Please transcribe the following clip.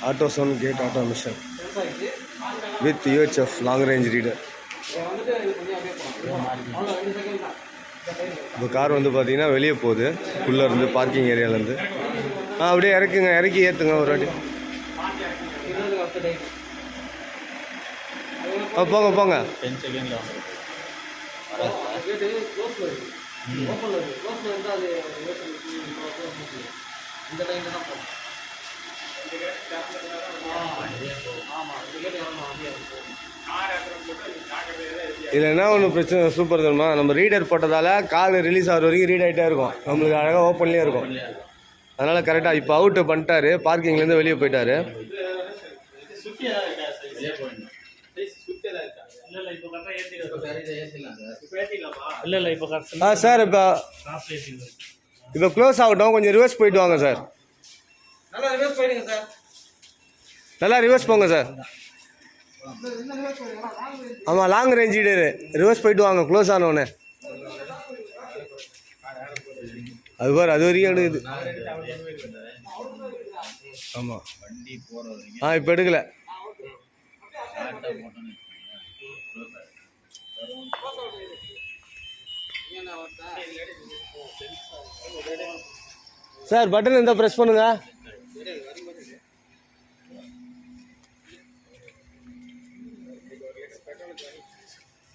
Auto sound gate automation with UHF long range reader. இந்த car வந்து பார்த்தீங்கன்னா வெளியே போகுது உள்ளேருந்து பார்க்கிங் ஏரியாலேருந்து. அப்படியே இறக்குங்க, இறக்கி ஏற்றுங்க ஒரு வாட்டி. போங்க போங்க. இதில் என்ன ஒன்று பிரச்சனை சூப்பர் தெரியுமா, நம்ம ரீடர் போட்டதால் கார் ரிலீஸ் ஆகிற வரைக்கும் ரீட் ஆகிட்டே இருக்கும், நம்மளுக்கு அழகாக ஓப்பன்லேயே இருக்கும். அதனால் கரெக்டாக இப்போ அவுட்டு பண்ணிட்டாரு, பார்க்கிங்லேருந்து வெளியே போயிட்டாரு. சார் இப்போ க்ளோஸ் ஆகட்டும், கொஞ்சம் ரிவர்ஸ் போயிட்டு வாங்க சார். நல்லா ரிவர்ஸ் போங்க சார். ஆமாம், லாங் ரேஞ்ச் ரீடரு, ரிவர்ஸ் போயிட்டு வாங்க க்ளோஸ் ஆனோடனே. அது பாரு, அது வரைக்கும் எடுக்குது. ஆமாம், இப்போ எடுக்கலை. சார் பட்டன் இருந்தால் ப்ரெஸ் பண்ணுங்க.